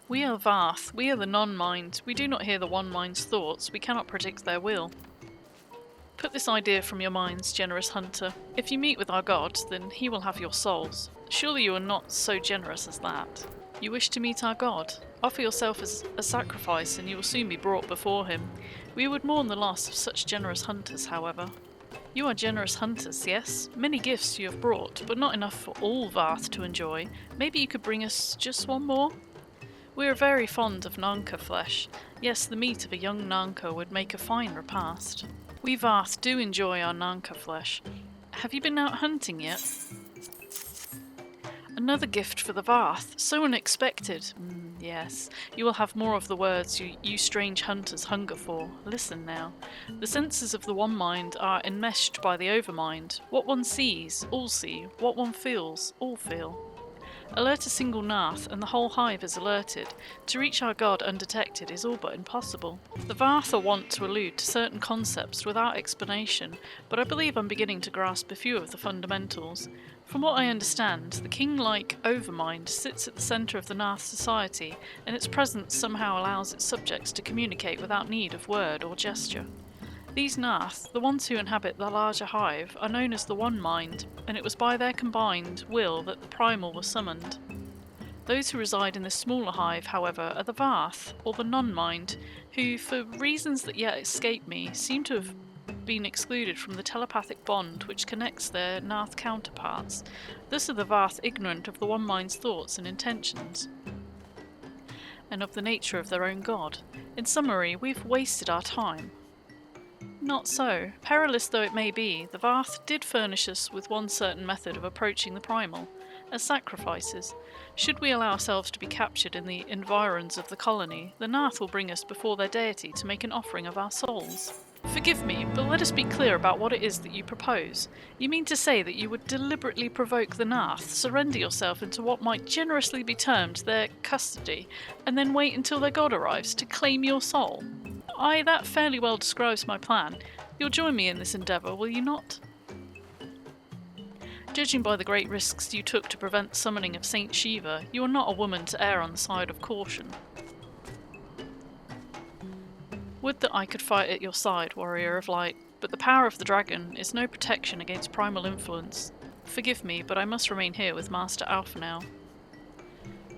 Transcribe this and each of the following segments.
We are Varth, we are the non-mind. We do not hear the one mind's thoughts, we cannot predict their will. Put this idea from your minds, generous hunter. If you meet with our god, then he will have your souls. Surely you are not so generous as that. You wish to meet our god? Offer yourself as a sacrifice and you will soon be brought before him. We would mourn the loss of such generous hunters, however. You are generous hunters, yes? Many gifts you have brought, but not enough for all Varth to enjoy. Maybe you could bring us just one more? We are very fond of Nanka flesh. Yes, the meat of a young Nanka would make a fine repast. We Varth do enjoy our Nanka flesh. Have you been out hunting yet? Another gift for the Varth, so unexpected. Yes, you will have more of the words you strange hunters hunger for. Listen now. The senses of the one mind are enmeshed by the overmind. What one sees, all see. What one feels, all feel. Alert a single Nath, and the whole hive is alerted. To reach our god undetected is all but impossible. The Varth are wont to allude to certain concepts without explanation, but I believe I'm beginning to grasp a few of the fundamentals. From what I understand, the king-like overmind sits at the centre of the Nath society, and its presence somehow allows its subjects to communicate without need of word or gesture. These Nath, the ones who inhabit the larger hive, are known as the One Mind, and it was by their combined will that the Primal was summoned. Those who reside in this smaller hive, however, are the Varth, or the Non-Mind, who, for reasons that yet escape me, seem to have been excluded from the telepathic bond which connects their Nath counterparts. Thus are the Varth ignorant of the One Mind's thoughts and intentions, and of the nature of their own god. In summary, we've wasted our time. Not so. Perilous though it may be, the Varth did furnish us with one certain method of approaching the Primal, as sacrifices. Should we allow ourselves to be captured in the environs of the colony, the Nath will bring us before their deity to make an offering of our souls. Forgive me, but let us be clear about what it is that you propose. You mean to say that you would deliberately provoke the Nath, surrender yourself into what might generously be termed their custody, and then wait until their god arrives to claim your soul? Aye, that fairly well describes my plan. You'll join me in this endeavour, will you not? Judging by the great risks you took to prevent the summoning of Saint Shiva, you are not a woman to err on the side of caution. Would that I could fight at your side, warrior of light, but the power of the dragon is no protection against primal influence. Forgive me, but I must remain here with Master Alpha now.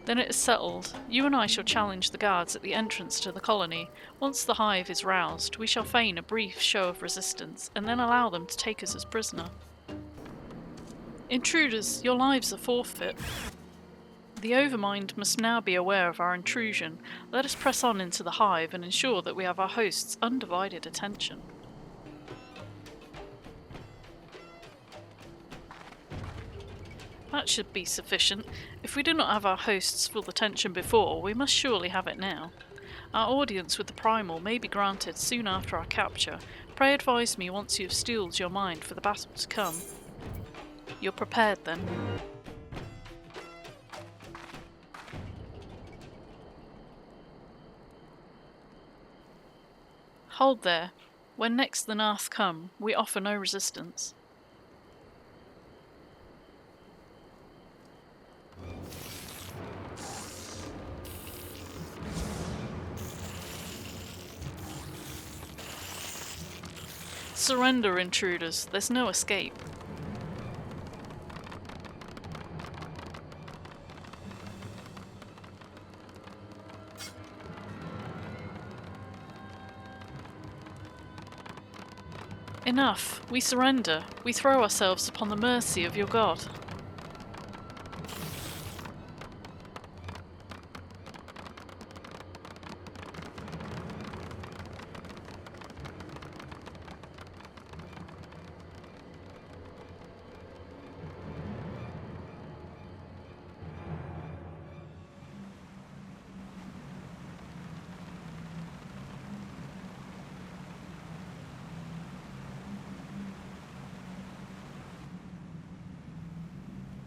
Then it is settled. You and I shall challenge the guards at the entrance to the colony. Once the hive is roused, we shall feign a brief show of resistance, and then allow them to take us as prisoner. Intruders, your lives are forfeit. The Overmind must now be aware of our intrusion. Let us press on into the hive and ensure that we have our host's undivided attention. That should be sufficient. If we do not have our host's full attention before, we must surely have it now. Our audience with the Primal may be granted soon after our capture. Pray advise me once you have steeled your mind for the battle to come. You're prepared then? Hold there. When next the Nath come, we offer no resistance. Surrender, intruders. There's no escape. Enough. We surrender. We throw ourselves upon the mercy of your god.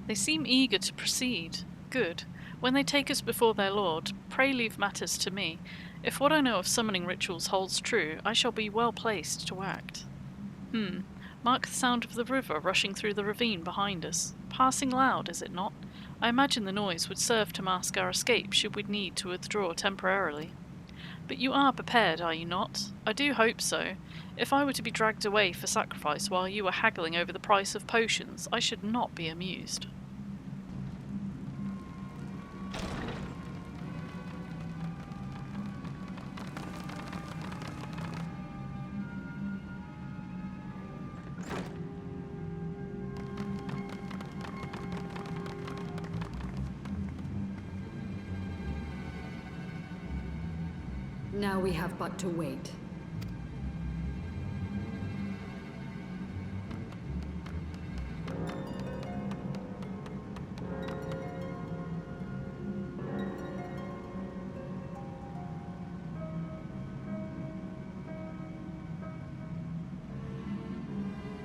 They seem eager to proceed. Good. When they take us before their lord, pray leave matters to me. If what I know of summoning rituals holds true, I shall be well placed to act. Mark the sound of the river rushing through the ravine behind us. Passing loud, is it not? I imagine the noise would serve to mask our escape should we need to withdraw temporarily. But you are prepared, are you not? I do hope so. If I were to be dragged away for sacrifice while you were haggling over the price of potions, I should not be amused. Now we have but to wait.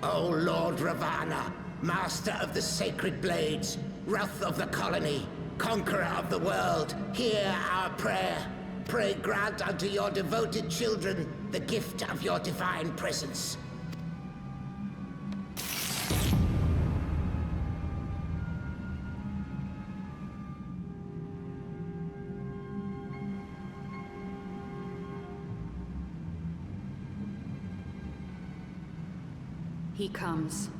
O Lord Ravana, Master of the Sacred Blades, Wrath of the Colony, Conqueror of the world, hear our prayer. Pray grant unto your devoted children the gift of your divine presence. He comes.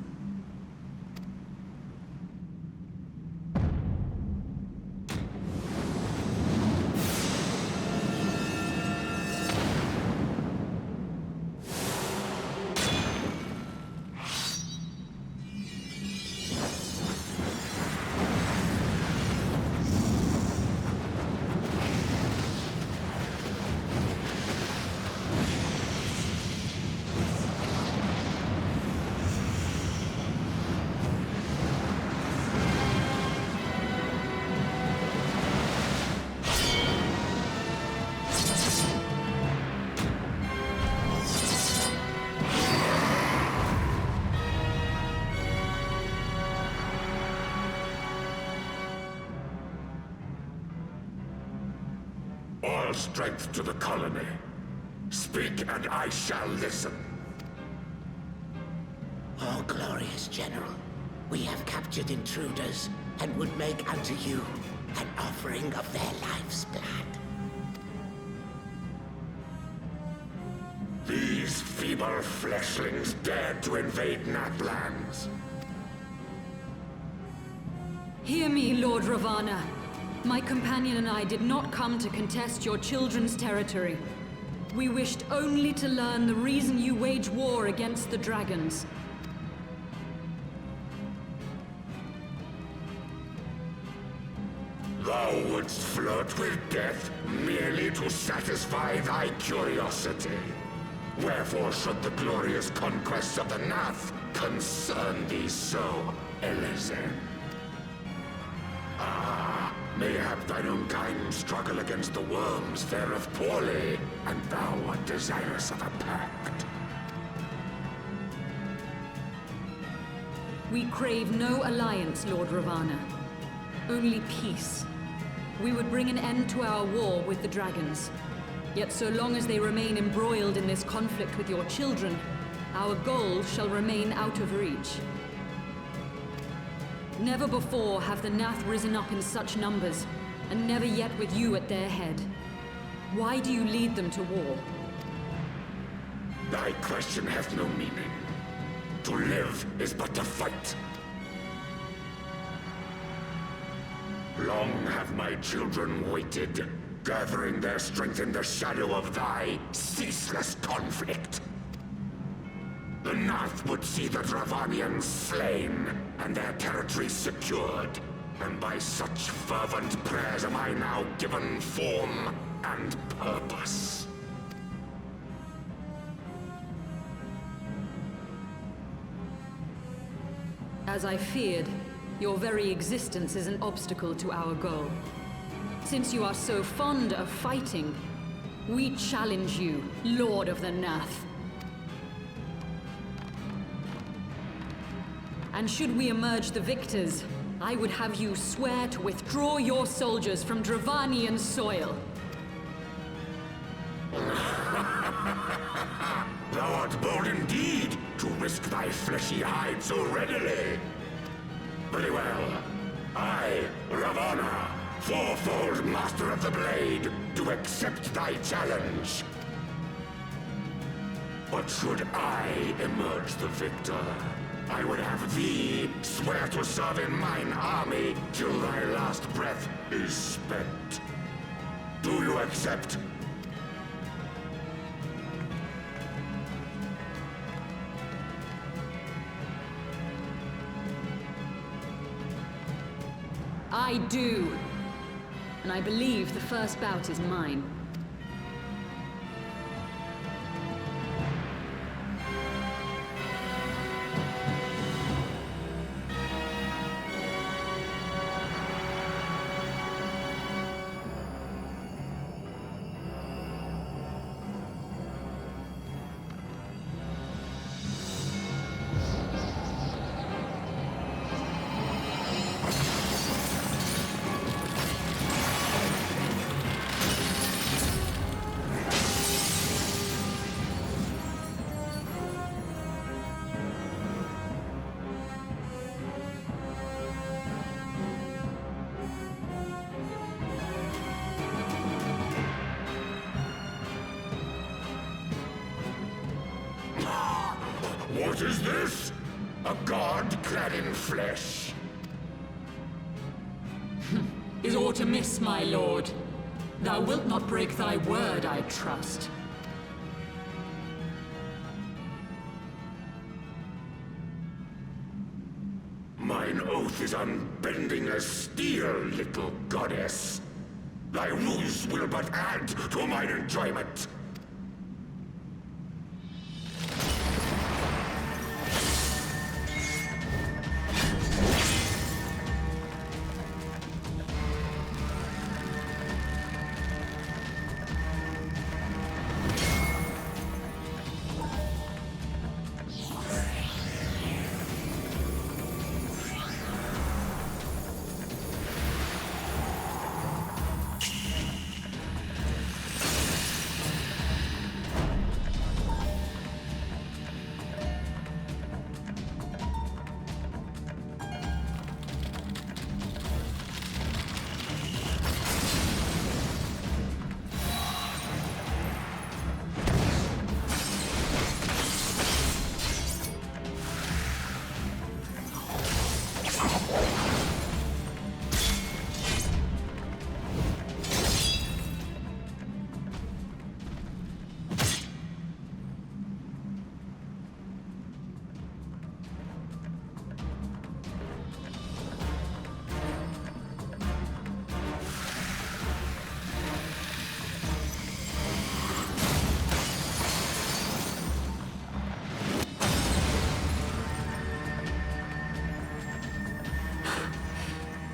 All strength to the colony. Speak and I shall listen. O glorious General, we have captured intruders and would make unto you an offering of their life's blood. These feeble fleshlings dared to invade Natlands. Hear me, Lord Ravana. My companion and I did not come to contest your children's territory. We wished only to learn the reason you wage war against the dragons. Thou wouldst flirt with death merely to satisfy thy curiosity. Wherefore should the glorious conquests of the Nath concern thee so, Elezen? Mayhap thine own kind struggle against the worms fareth poorly, and thou art desirous of a pact. We crave no alliance, Lord Ravana. Only peace. We would bring an end to our war with the dragons. Yet so long as they remain embroiled in this conflict with your children, our goal shall remain out of reach. Never before have the Nath risen up in such numbers, and never yet with you at their head. Why do you lead them to war? Thy question hath no meaning. To live is but to fight. Long have my children waited, gathering their strength in the shadow of thy ceaseless conflict. The Nath would see the Dravanians slain, and their territory secured. And by such fervent prayers am I now given form and purpose. As I feared, your very existence is an obstacle to our goal. Since you are so fond of fighting, we challenge you, Lord of the Nath. And should we emerge the victors, I would have you swear to withdraw your soldiers from Dravanian soil. Thou art bold indeed to risk thy fleshy hide so readily. Very well. I, Ravana, fourfold Master of the Blade, do accept thy challenge. But should I emerge the victor, I would have thee swear to serve in mine army till thy last breath is spent. Do you accept? I do. And I believe the first bout is mine. What is this? A god clad in flesh? Is aught amiss, my lord? Thou wilt not break thy word, I trust. Mine oath is unbending as steel, little goddess. Thy ruse will but add to mine enjoyment.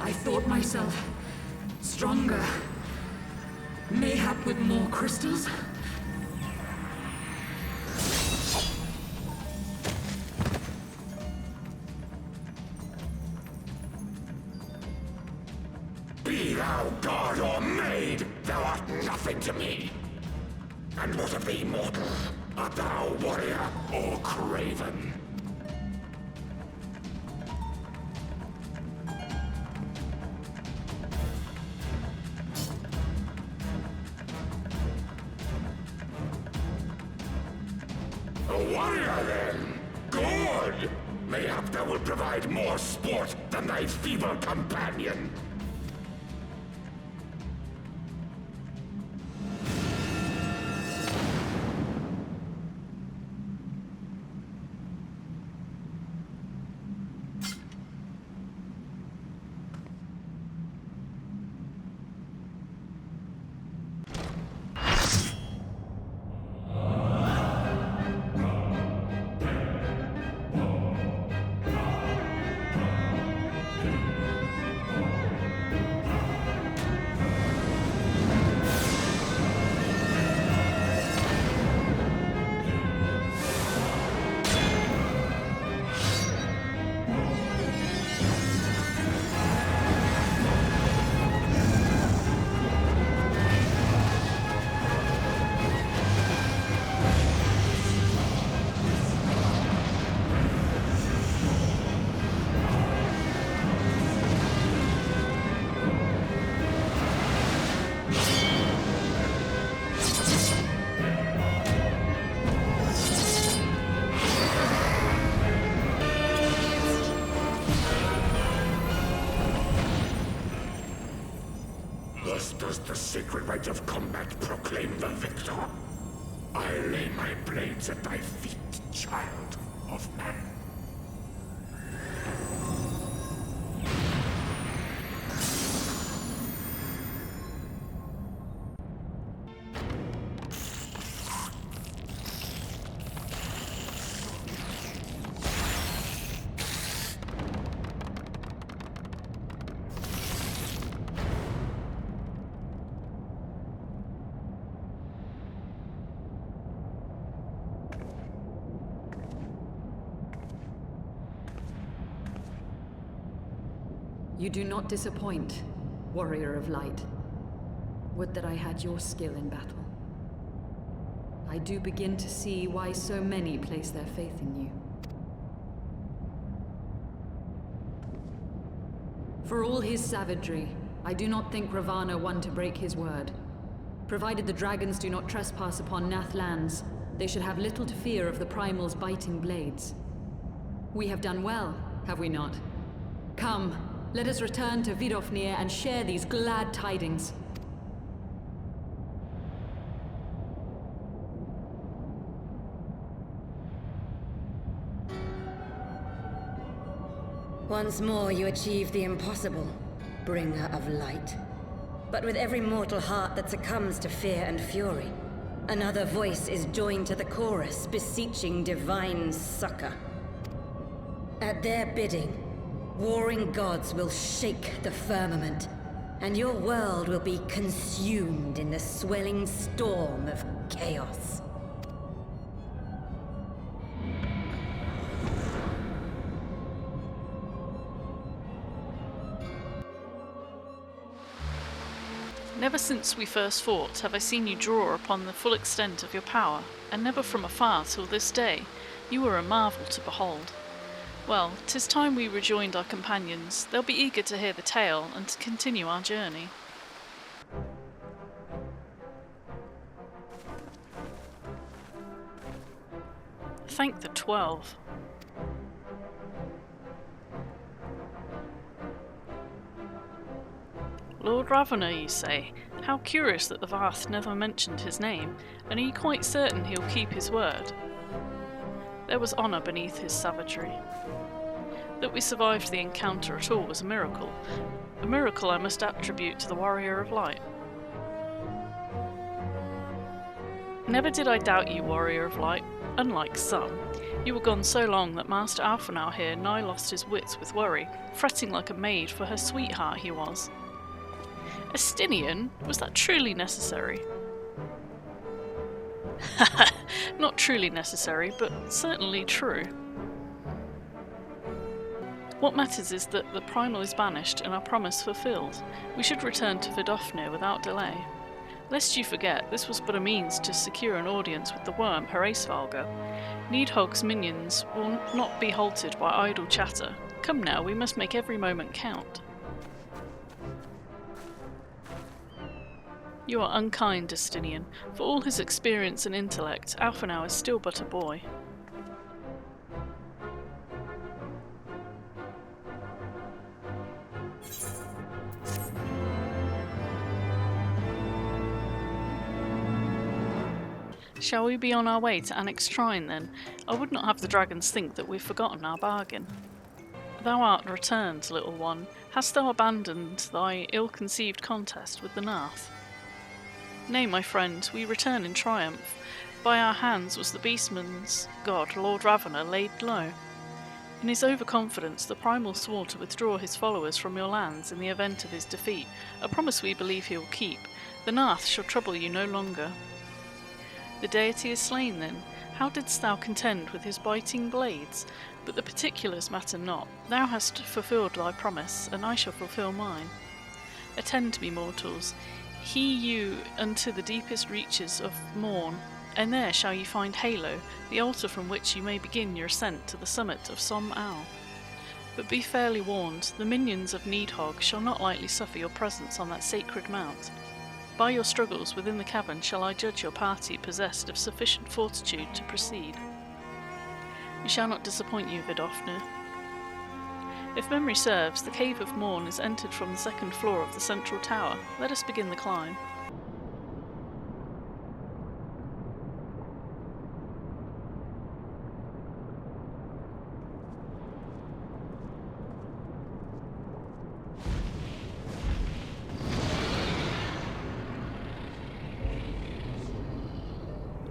I thought myself stronger. Mayhap with more crystals? Be thou god or maid, thou art nothing to me. And what of thee, mortal? Art thou warrior or craven? A warrior, then? Good! Mayhap thou will provide more sport than thy feeble companion. sacred rite of combat proclaim the victor. I lay my blades at thy feet, child of man. You do not disappoint, warrior of light. Would that I had your skill in battle. I do begin to see why so many place their faith in you. For all his savagery, I do not think Ravana one to break his word. Provided the dragons do not trespass upon Nath lands, they should have little to fear of the Primal's biting blades. We have done well, have we not? Come, let us return to Vidofnir and share these glad tidings. Once more you achieve the impossible, bringer of light. But with every mortal heart that succumbs to fear and fury, another voice is joined to the chorus, beseeching divine succor. At their bidding, warring gods will shake the firmament, and your world will be consumed in the swelling storm of chaos. Never since we first fought have I seen you draw upon the full extent of your power, and never from afar till this day. You were a marvel to behold. Well, 'tis time we rejoined our companions. They'll be eager to hear the tale and to continue our journey. Thank the 12. Lord Ravana, you say? How curious that the Varth never mentioned his name, and are you quite certain he'll keep his word? There was honour beneath his savagery. That we survived the encounter at all was a miracle I must attribute to the Warrior of Light. Never did I doubt you, Warrior of Light, unlike some. You were gone so long that Master Alphanau here nigh lost his wits with worry, fretting like a maid for her sweetheart he was. Estinian? Was that truly necessary? Not truly necessary, but certainly true. What matters is that the Primal is banished and our promise fulfilled. We should return to Vidofnir without delay. Lest you forget, this was but a means to secure an audience with the worm Hraesvalga. Needhog's minions will not be halted by idle chatter. Come now, we must make every moment count. You are unkind, Estinian. For all his experience and intellect, Alphanau is still but a boy. Shall we be on our way to Annex Shrine then? I would not have the dragons think that we've forgotten our bargain. Thou art returned, little one. Hast thou abandoned thy ill-conceived contest with the Nath? Nay, my friend, we return in triumph. By our hands was the beastman's god, Lord Ravana, laid low. In his overconfidence, the Primal swore to withdraw his followers from your lands in the event of his defeat, a promise we believe he will keep. The Nath shall trouble you no longer. The deity is slain then. How didst thou contend with his biting blades? But the particulars matter not. Thou hast fulfilled thy promise, and I shall fulfil mine. Attend me, mortals. Hie you unto the deepest reaches of morn, and there shall you find Halo, the altar from which you may begin your ascent to the summit of Som Owl. But be fairly warned, the minions of Needhog shall not lightly suffer your presence on that sacred mount. By your struggles within the cavern shall I judge your party possessed of sufficient fortitude to proceed. We shall not disappoint you, Vidofnir. If memory serves, the Cave of Morn is entered from the second floor of the central tower. Let us begin the climb.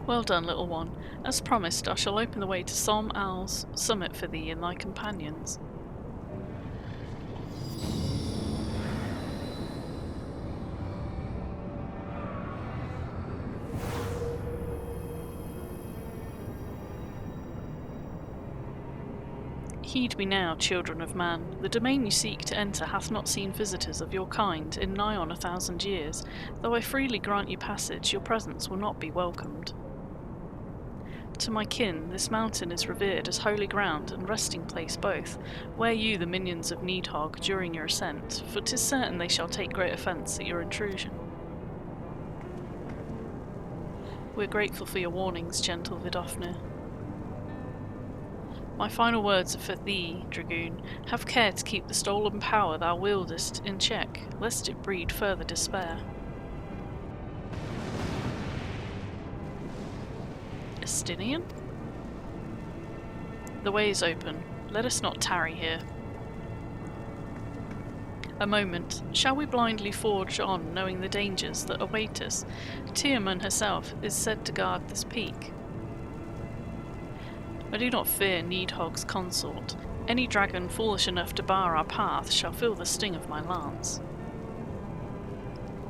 Well done, little one. As promised, I shall open the way to Som Al's summit for thee and thy companions. Heed me now, children of man. The domain you seek to enter hath not seen visitors of your kind in nigh on 1,000 years. Though I freely grant you passage, your presence will not be welcomed. To my kin, this mountain is revered as holy ground and resting place both. Wear you the minions of Needhog during your ascent, for 'tis certain they shall take great offence at your intrusion. We're grateful for your warnings, gentle Vidofnir. My final words are for thee, Dragoon. Have care to keep the stolen power thou wieldest in check, lest it breed further despair. Estinian? The way is open. Let us not tarry here. A moment. Shall we blindly forge on, knowing the dangers that await us? Tiamat herself is said to guard this peak. I do not fear Needhog's consort. Any dragon foolish enough to bar our path shall feel the sting of my lance.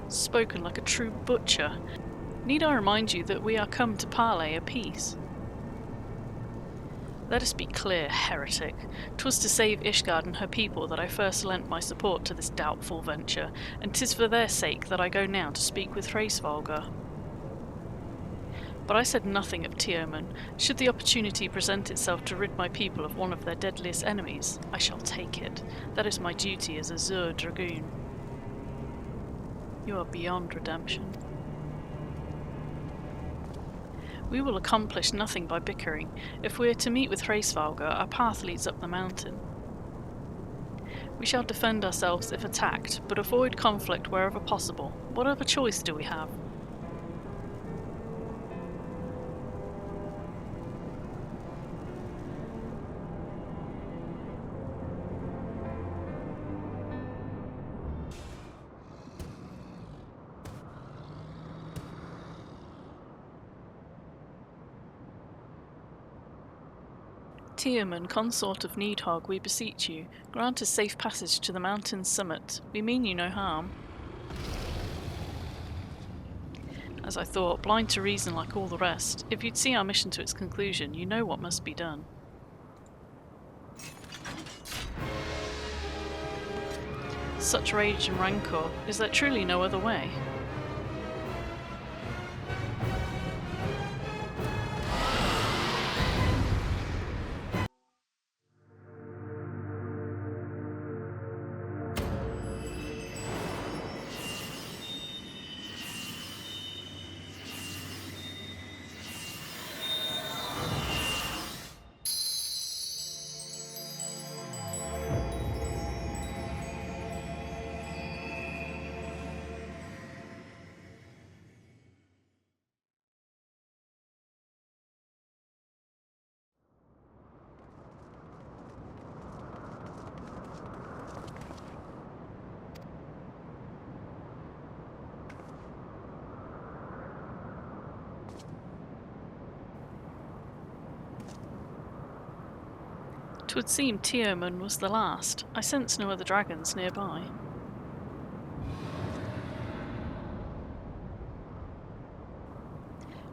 Spoken like a true butcher. Need I remind you that we are come to parley a peace? Let us be clear, heretic. 'Twas to save Ishgard and her people that I first lent my support to this doubtful venture, and 'tis for their sake that I go now to speak with Hraesvalgar. But I said nothing of Tiamat. Should the opportunity present itself to rid my people of one of their deadliest enemies, I shall take it. That is my duty as a Zur Dragoon. You are beyond redemption. We will accomplish nothing by bickering. If we are to meet with Hraesvalgar, our path leads up the mountain. We shall defend ourselves if attacked, but avoid conflict wherever possible. What other choice do we have? Tiamat, consort of Needhog, we beseech you, grant us safe passage to the mountain's summit. We mean you no harm. As I thought, blind to reason like all the rest, if you'd see our mission to its conclusion, you know what must be done. Such rage and rancour, is there truly no other way? Twould seem Tiamat was the last. I sense no other dragons nearby.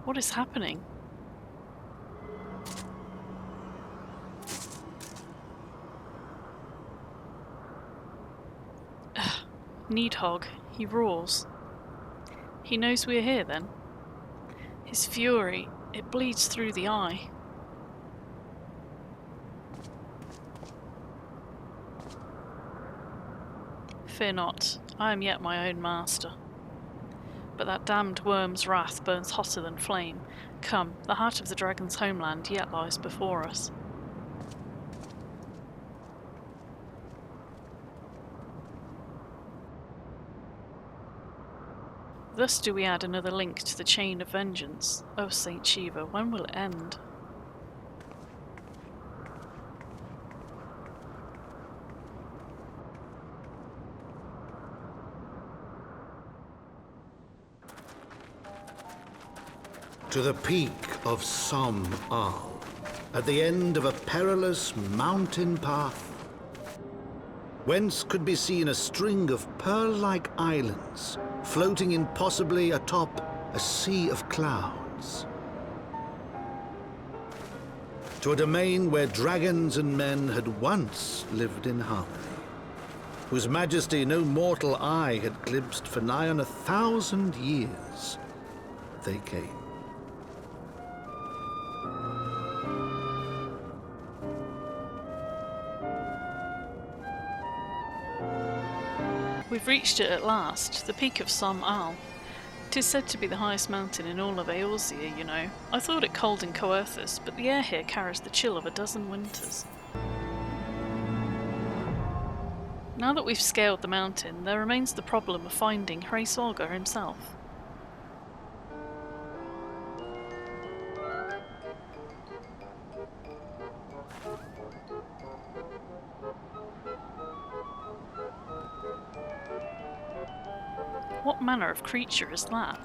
What is happening? Needhog, he roars. He knows we are here then. His fury, it bleeds through the eye. Fear not, I am yet my own master. But that damned worm's wrath burns hotter than flame. Come, the heart of the dragon's homeland yet lies before us. Thus do we add another link to the chain of vengeance. O Saint Shiva, when will it end? To the peak of Som Al, at the end of a perilous mountain path, whence could be seen a string of pearl-like islands floating impossibly atop a sea of clouds. To a domain where dragons and men had once lived in harmony, whose majesty no mortal eye had glimpsed for nigh on 1,000 years, they came. We've reached it at last, the peak of Som Al. 'Tis said to be the highest mountain in all of Eorzea, you know. I thought it cold in Coerthas, but the air here carries the chill of a dozen winters. Now that we've scaled the mountain, there remains the problem of finding Hraesvelgr himself. What manner of creature is that?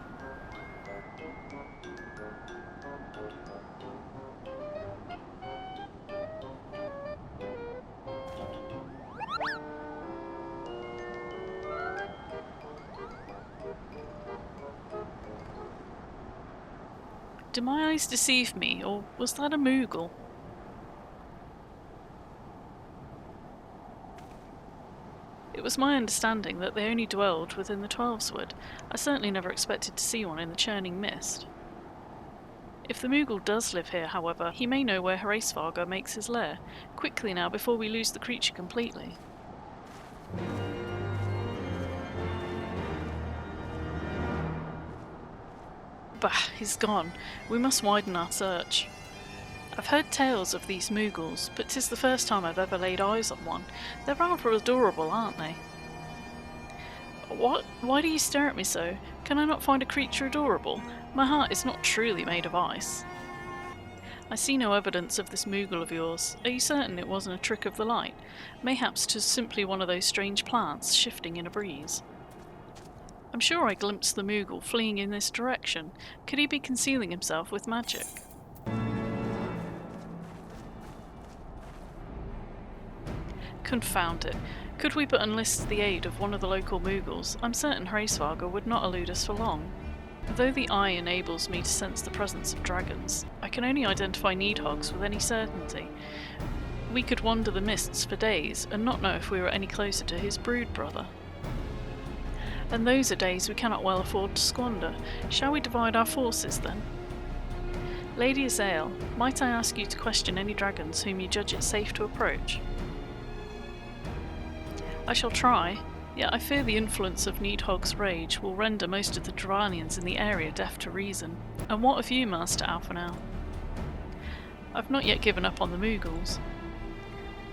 Do my eyes deceive me, or was that a Moogle? It was my understanding that they only dwelled within the Twelveswood. I certainly never expected to see one in the churning mist. If the Moogle does live here, however, he may know where Hraesvelgr makes his lair. Quickly now, before we lose the creature completely. Bah, he's gone. We must widen our search. I've heard tales of these Moogles, but 'tis the first time I've ever laid eyes on one. They're rather adorable, aren't they? What? Why do you stare at me so? Can I not find a creature adorable? My heart is not truly made of ice. I see no evidence of this Moogle of yours. Are you certain it wasn't a trick of the light? Mayhaps 'tis simply one of those strange plants shifting in a breeze. I'm sure I glimpsed the Moogle fleeing in this direction. Could he be concealing himself with magic? Confound it. Could we but enlist the aid of one of the local Moogles, I'm certain Hraesvelgr would not elude us for long. Though the eye enables me to sense the presence of dragons, I can only identify Needhogs with any certainty. We could wander the mists for days and not know if we were any closer to his brood brother. And those are days we cannot well afford to squander. Shall we divide our forces then? Lady Azael, might I ask you to question any dragons whom you judge it safe to approach? I shall try, yet I fear the influence of Needhog's rage will render most of the Dravanians in the area deaf to reason. And what of you, Master Alphanal? I've not yet given up on the Moogles.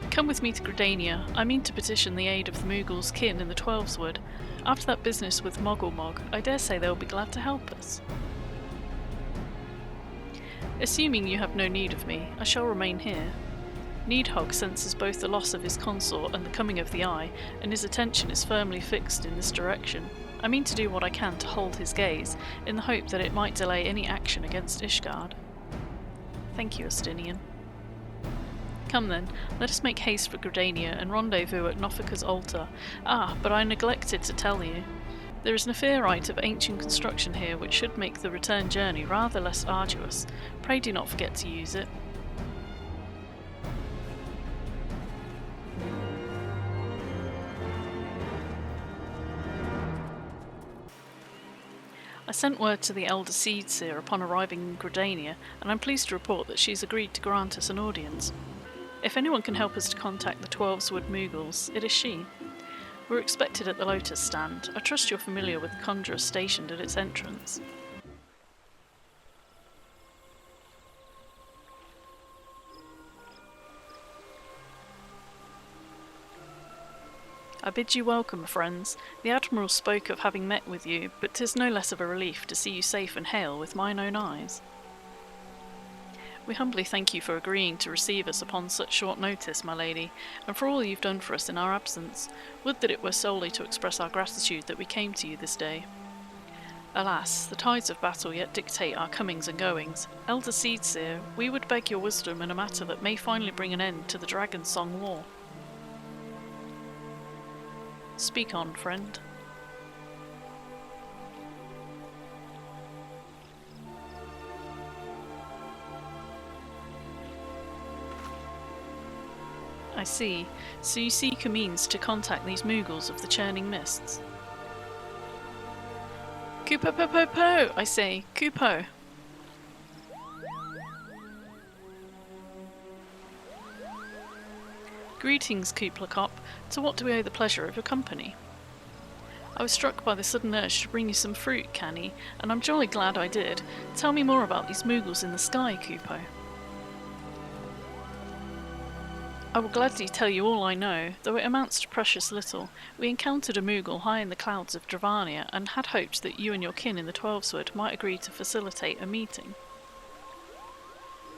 Come with me to Gridania. I mean to petition the aid of the Moogles' kin in the Twelveswood. After that business with Mogglemog, I dare say they will be glad to help us. Assuming you have no need of me, I shall remain here. Needhog senses both the loss of his consort and the coming of the Eye, and his attention is firmly fixed in this direction. I mean to do what I can to hold his gaze, in the hope that it might delay any action against Ishgard. Thank you, Estinian. Come then, let us make haste for Gridania and rendezvous at Nofika's altar. Ah, but I neglected to tell you. There is nephrite of ancient construction here which should make the return journey rather less arduous. Pray do not forget to use it. I sent word to the Elder Seedseer upon arriving in Gridania, and I'm pleased to report that she's agreed to grant us an audience. If anyone can help us to contact the Twelveswood Moogles, it is she. We're expected at the Lotus Stand. I trust you're familiar with the conjurer stationed at its entrance. I bid you welcome, friends. The Admiral spoke of having met with you, but 'tis no less of a relief to see you safe and hale with mine own eyes. We humbly thank you for agreeing to receive us upon such short notice, my lady, and for all you've done for us in our absence. Would that it were solely to express our gratitude that we came to you this day. Alas, the tides of battle yet dictate our comings and goings. Elder Seedseer, we would beg your wisdom in a matter that may finally bring an end to the Dragon Song War. Speak on, friend. I see. So you seek a means to contact these Moogles of the Churning Mists. Kupo-po-po-po! I say, Kupo! Greetings, Kuplacop. To what do we owe the pleasure of your company? I was struck by the sudden urge to bring you some fruit, Canny, and I'm jolly glad I did. Tell me more about these Moogles in the sky, Kupo. I will gladly tell you all I know, though it amounts to precious little. We encountered a Moogle high in the clouds of Dravania, and had hoped that you and your kin in the Twelveswood might agree to facilitate a meeting.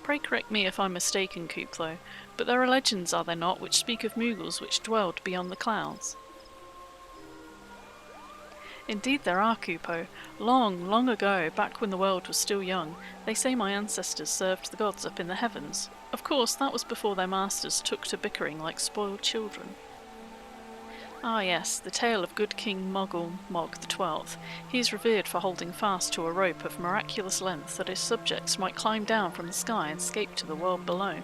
Pray correct me if I'm mistaken, Kuplo, but there are legends, are there not, which speak of Moogles which dwelled beyond the clouds? Indeed there are, Kupo. Long, long ago, back when the world was still young, they say my ancestors served the gods up in the heavens. Of course, that was before their masters took to bickering like spoiled children. Ah yes, the tale of good King Moggle Mog XII. He is revered for holding fast to a rope of miraculous length that his subjects might climb down from the sky and escape to the world below.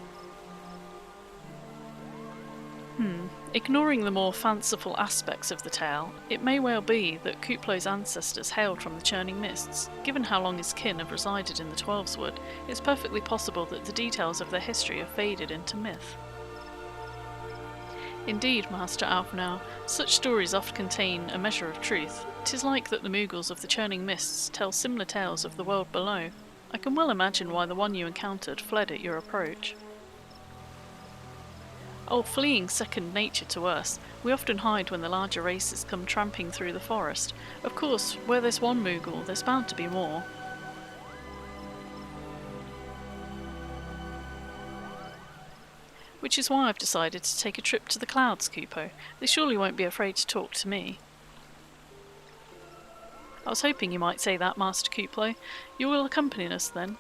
Ignoring the more fanciful aspects of the tale, it may well be that Kuplo's ancestors hailed from the Churning Mists. Given how long his kin have resided in the Twelveswood, it's perfectly possible that the details of their history have faded into myth. Indeed, Master Alfnow, such stories oft contain a measure of truth. 'Tis like that the Moogles of the Churning Mists tell similar tales of the world below. I can well imagine why the one you encountered fled at your approach. Oh, fleeing's second nature to us. We often hide when the larger races come tramping through the forest. Of course, where there's one Moogle, there's bound to be more. Which is why I've decided to take a trip to the clouds, Kupo. They surely won't be afraid to talk to me. I was hoping you might say that, Master Kuplo. You will accompany us, then?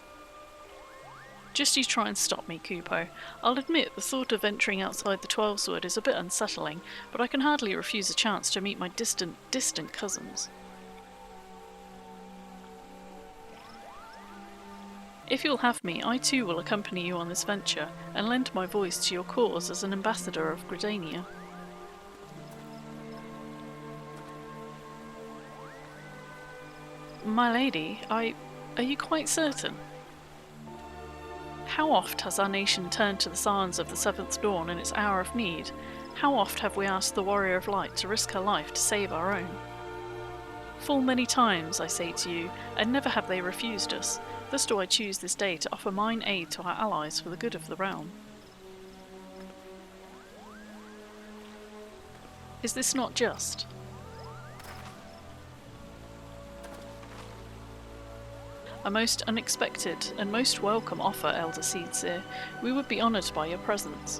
Just you try and stop me, Kupo. I'll admit the thought of venturing outside the Twelveswood is a bit unsettling, but I can hardly refuse a chance to meet my distant cousins. If you'll have me, I too will accompany you on this venture, and lend my voice to your cause as an ambassador of Gridania. My lady, are you quite certain? How oft has our nation turned to the Scions of the Seventh Dawn in its hour of need? How oft have we asked the Warrior of Light to risk her life to save our own? Full many times, I say to you, and never have they refused us. Thus do I choose this day to offer mine aid to our allies for the good of the realm. Is this not just? A most unexpected and most welcome offer, Elder Seedseer. We would be honoured by your presence.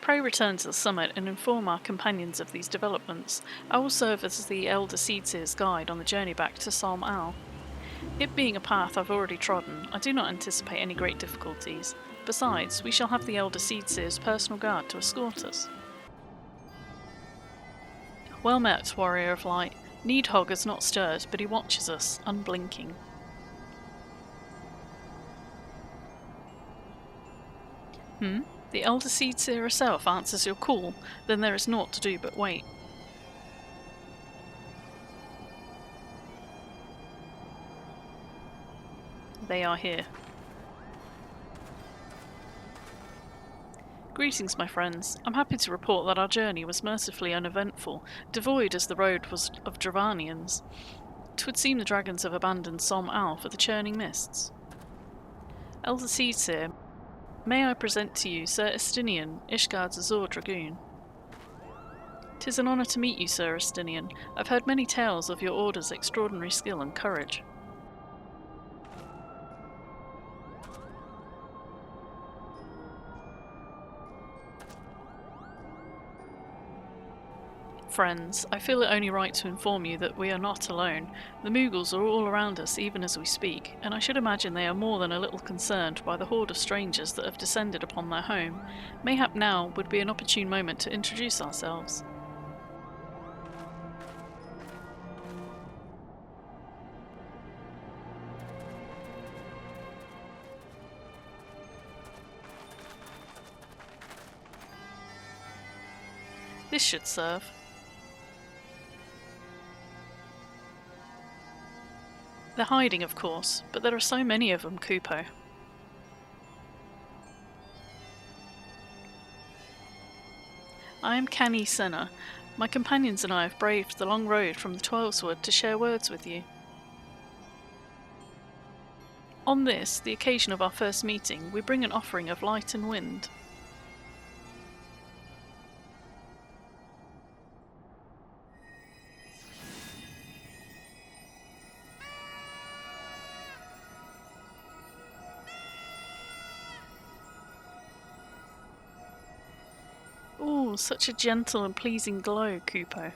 Pray return to the summit and inform our companions of these developments. I will serve as the Elder Seedseer's guide on the journey back to Salm Al. It being a path I've already trodden, I do not anticipate any great difficulties. Besides, we shall have the Elder Seedseer's personal guard to escort us. Well met, Warrior of Light. Needhogg has not stirred, but he watches us, unblinking. The Elder Seedseer herself answers your call, then there is naught to do but wait. They are here. Greetings, my friends. I'm happy to report that our journey was mercifully uneventful, devoid as the road was of Dravanians. 'Twould seem the dragons have abandoned Som Al for the Churning Mists. Elder Seedseer, may I present to you Sir Estinian, Ishgard's Azure Dragoon. 'Tis an honour to meet you, Sir Estinian. I've heard many tales of your order's extraordinary skill and courage. Friends, I feel it only right to inform you that we are not alone. The Moogles are all around us even as we speak, and I should imagine they are more than a little concerned by the horde of strangers that have descended upon their home. Mayhap now would be an opportune moment to introduce ourselves. This should serve. They're hiding, of course, but there are so many of them, Kupo. I am Canny Senna. My companions and I have braved the long road from the Twelveswood to share words with you. On this, the occasion of our first meeting, we bring an offering of light and wind. Ooh, such a gentle and pleasing glow, Kupo.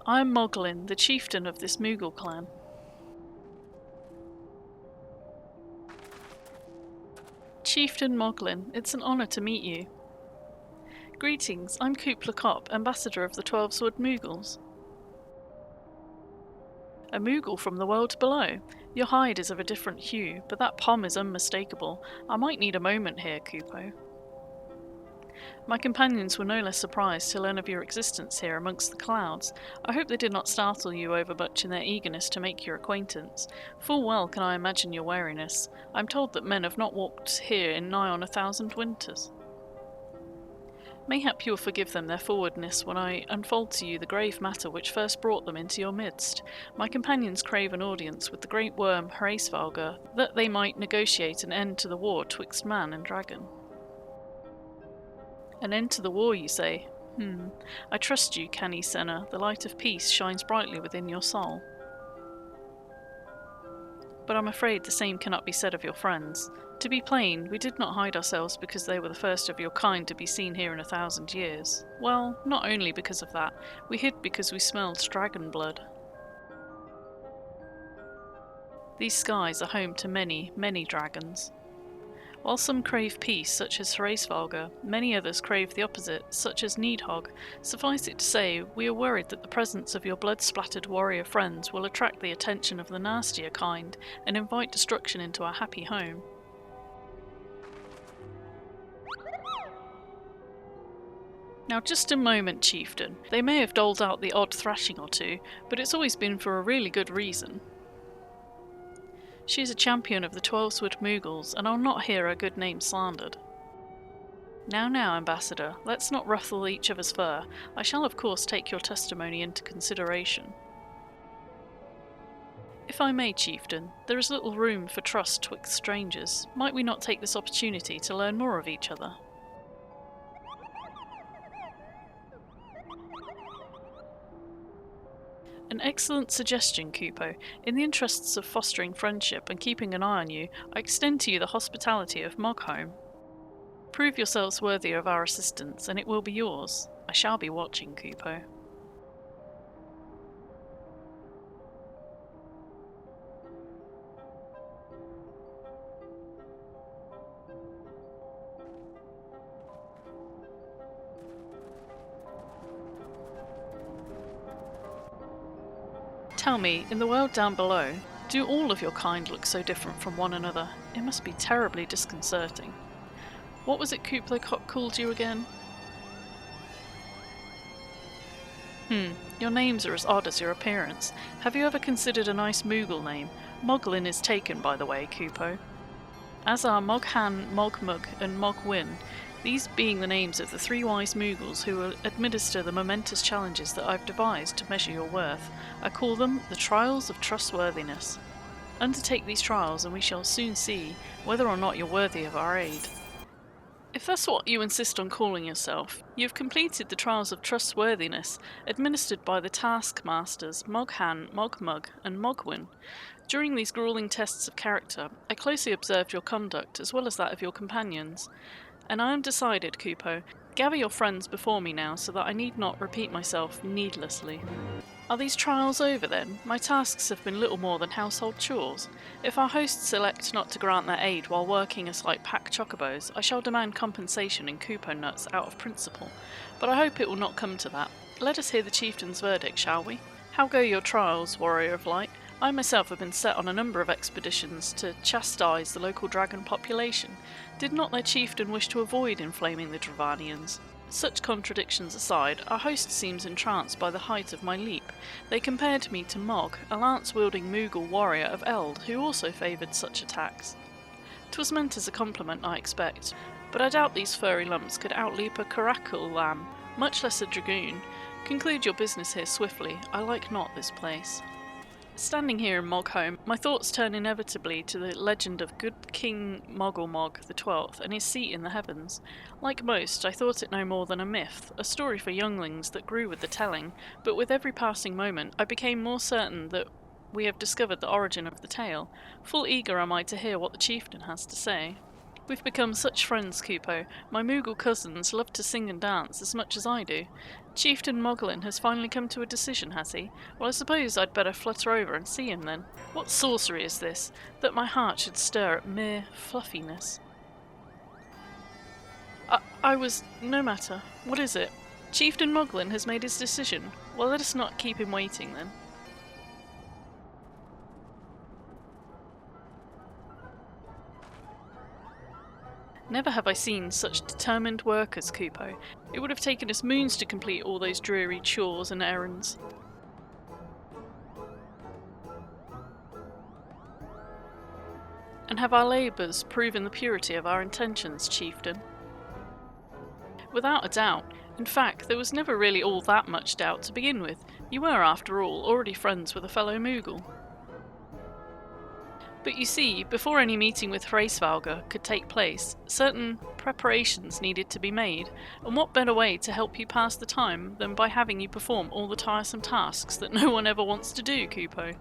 I am Moglin, the chieftain of this Moogle clan. Chieftain Moglin, it's an honour to meet you. Greetings, I'm Kupla Kopp, ambassador of the Twelveswood Moogles. A Moogle from the world below. Your hide is of a different hue, but that pom is unmistakable. I might need a moment here, Kupo. My companions were no less surprised to learn of your existence here amongst the clouds. I hope they did not startle you overmuch in their eagerness to make your acquaintance. Full well can I imagine your wariness. I'm told that men have not walked here in nigh on 1,000 winters. Mayhap you will forgive them their forwardness when I unfold to you the grave matter which first brought them into your midst. My companions crave an audience with the great worm Hraesvalgar, that they might negotiate an end to the war twixt man and dragon. An end to the war, you say? I trust you, Canny Senna. The light of peace shines brightly within your soul. But I'm afraid the same cannot be said of your friends. To be plain, we did not hide ourselves because they were the first of your kind to be seen here in 1,000 years. Well, not only because of that, we hid because we smelled dragon blood. These skies are home to many, many dragons. While some crave peace, such as Hraesvalgar, many others crave the opposite, such as Needhogg. Suffice it to say, we are worried that the presence of your blood-splattered warrior friends will attract the attention of the nastier kind and invite destruction into our happy home. Now just a moment, Chieftain. They may have doled out the odd thrashing or two, but it's always been for a really good reason. She is a champion of the Twelveswood Moogles, and I'll not hear her good name slandered. Now, Ambassador, let's not ruffle each other's fur. I shall of course take your testimony into consideration. If I may, Chieftain, there is little room for trust twixt strangers. Might we not take this opportunity to learn more of each other? An excellent suggestion, Kupo. In the interests of fostering friendship and keeping an eye on you, I extend to you the hospitality of Mogholm. Prove yourselves worthy of our assistance, and it will be yours. I shall be watching, Kupo. Tell me, in the world down below, do all of your kind look so different from one another? It must be terribly disconcerting. What was it Kupla Kopp called you again? Your names are as odd as your appearance. Have you ever considered a nice Moogle name? Moglin is taken, by the way, Kupo. As are Moghan, Mogmug, and Mogwyn, these being the names of the 3 wise Moogles who will administer the momentous challenges that I've devised to measure your worth. I call them the Trials of Trustworthiness. Undertake these trials and we shall soon see whether or not you're worthy of our aid. If that's what you insist on calling yourself, you've completed the trials of trustworthiness administered by the taskmasters Moghan, Mogmug, and Mogwin. During these grueling tests of character, I closely observed your conduct as well as that of your companions, and I am decided, Kupo. Gather your friends before me now so that I need not repeat myself needlessly. Are these trials over then? My tasks have been little more than household chores. If our hosts elect not to grant their aid while working us like pack chocobos, I shall demand compensation in Kupo nuts out of principle. But I hope it will not come to that. Let us hear the chieftain's verdict, shall we? How go your trials, warrior of light? I myself have been set on a number of expeditions to chastise the local dragon population. Did not their chieftain wish to avoid inflaming the Dravanians? Such contradictions aside, our host seems entranced by the height of my leap. They compared me to Mog, a lance-wielding Moogle warrior of Eld, who also favoured such attacks. 'Twas meant as a compliment, I expect, but I doubt these furry lumps could outleap a caracal lamb, much less a dragoon. Conclude your business here swiftly. I like not this place. Standing here in Mogholm, my thoughts turn inevitably to the legend of good King Moggelmog XII and his seat in the heavens. Like most, I thought it no more than a myth, a story for younglings that grew with the telling, but with every passing moment I became more certain that we have discovered the origin of the tale. Full eager am I to hear what the chieftain has to say. We've become such friends, Kupo. My Moogle cousins love to sing and dance as much as I do. Chieftain Moglin has finally come to a decision, has he? Well, I suppose I'd better flutter over and see him then. What sorcery is this, that my heart should stir at mere fluffiness? No matter. What is it? Chieftain Moglin has made his decision. Well, let us not keep him waiting then. Never have I seen such determined workers, Kupo. It would have taken us moons to complete all those dreary chores and errands. And have our labours proven the purity of our intentions, chieftain? Without a doubt. In fact, there was never really all that much doubt to begin with. You were, after all, already friends with a fellow Moogle. But you see, before any meeting with Hraesvalga could take place, certain preparations needed to be made, and what better way to help you pass the time than by having you perform all the tiresome tasks that no one ever wants to do, Kupo?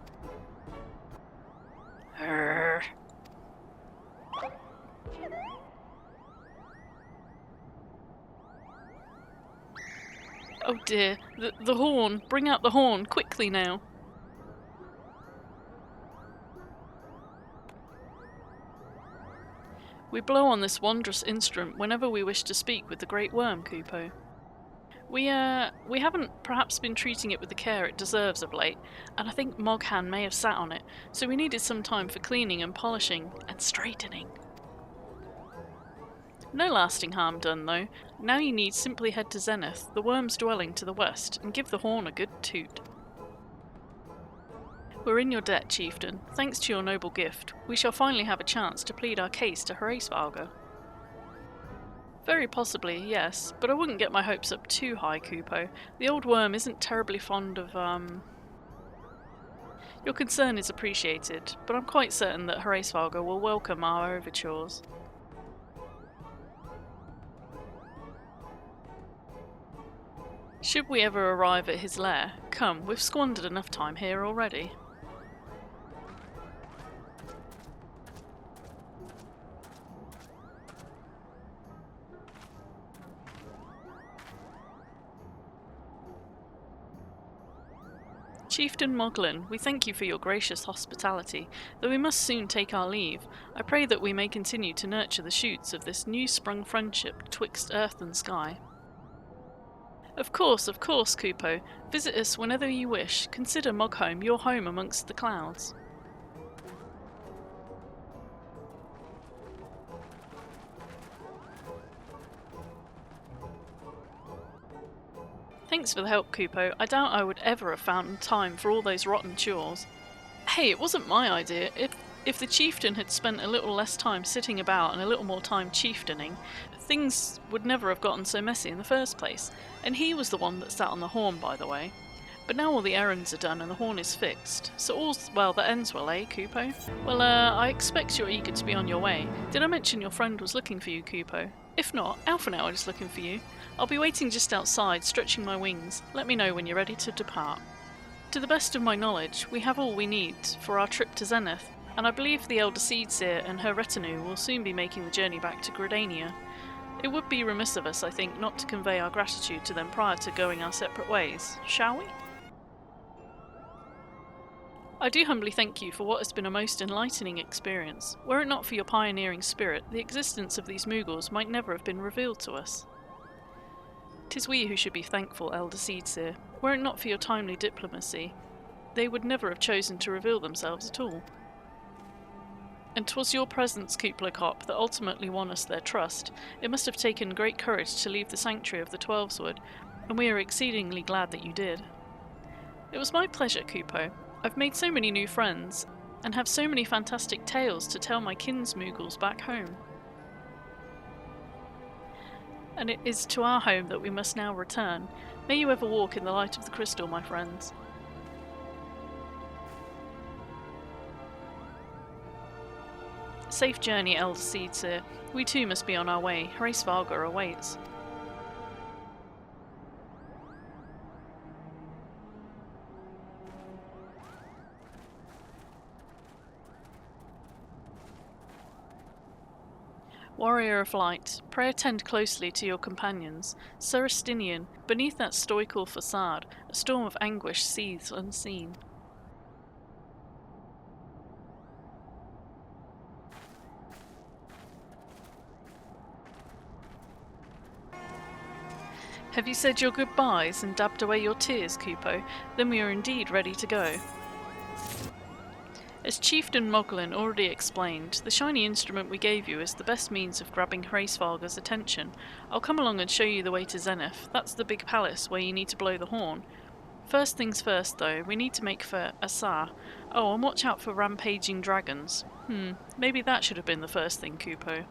Urgh. Oh dear, the horn! Bring out the horn, quickly now! We blow on this wondrous instrument whenever we wish to speak with the Great Worm, Kupo. We haven't perhaps been treating it with the care it deserves of late, and I think Moghan may have sat on it, so we needed some time for cleaning and polishing and straightening. No lasting harm done, though. Now you need simply head to Zenith, the worm's dwelling to the west, and give the horn a good toot. We're in your debt, chieftain. Thanks to your noble gift, we shall finally have a chance to plead our case to Hraesvalga. Very possibly, yes, but I wouldn't get my hopes up too high, Kupo. The old worm isn't terribly fond of, Your concern is appreciated, but I'm quite certain that Hraesvalga will welcome our overtures. Should we ever arrive at his lair, come, we've squandered enough time here already. Chieftain Moglin, we thank you for your gracious hospitality, though we must soon take our leave. I pray that we may continue to nurture the shoots of this new-sprung friendship twixt earth and sky. Of course, Kupo. Visit us whenever you wish. Consider Mogholm your home amongst the clouds. Thanks for the help, Kupo. I doubt I would ever have found time for all those rotten chores. Hey, it wasn't my idea. If the chieftain had spent a little less time sitting about and a little more time chieftaining, things would never have gotten so messy in the first place. And he was the one that sat on the horn, by the way. But now all the errands are done and the horn is fixed, so all's well that ends well, eh, Kupo? Well, I expect you're eager to be on your way. Did I mention your friend was looking for you, Kupo? If not, Alphanauer is looking for you. I'll be waiting just outside, stretching my wings. Let me know when you're ready to depart. To the best of my knowledge, we have all we need for our trip to Zenith, and I believe the Elder Seedseer and her retinue will soon be making the journey back to Gridania. It would be remiss of us, I think, not to convey our gratitude to them prior to going our separate ways, shall we? I do humbly thank you for what has been a most enlightening experience. Were it not for your pioneering spirit, the existence of these Moogles might never have been revealed to us. 'Tis we who should be thankful, Elder Seedseer. Were it not for your timely diplomacy, they would never have chosen to reveal themselves at all. And 'twas your presence, Kupla Kop, that ultimately won us their trust. It must have taken great courage to leave the sanctuary of the Twelveswood, and we are exceedingly glad that you did. It was my pleasure, Kupo. I've made so many new friends, and have so many fantastic tales to tell my kinsmoogles back home. And it is to our home that we must now return. May you ever walk in the light of the crystal, my friends. Safe journey, Elder Seedseer. We too must be on our way. Hraesvalgar awaits. Warrior of light, pray attend closely to your companions. Sir Estinian, beneath that stoical facade, a storm of anguish seethes unseen. Have you said your goodbyes and dabbed away your tears, Kupo? Then we are indeed ready to go. As Chieftain Moglin already explained, the shiny instrument we gave you is the best means of grabbing Hraesvalgar's attention. I'll come along and show you the way to Zenith. That's the big palace where you need to blow the horn. First things first, though, we need to make for Asar. Oh, and watch out for rampaging dragons. Maybe that should have been the first thing, Kupo.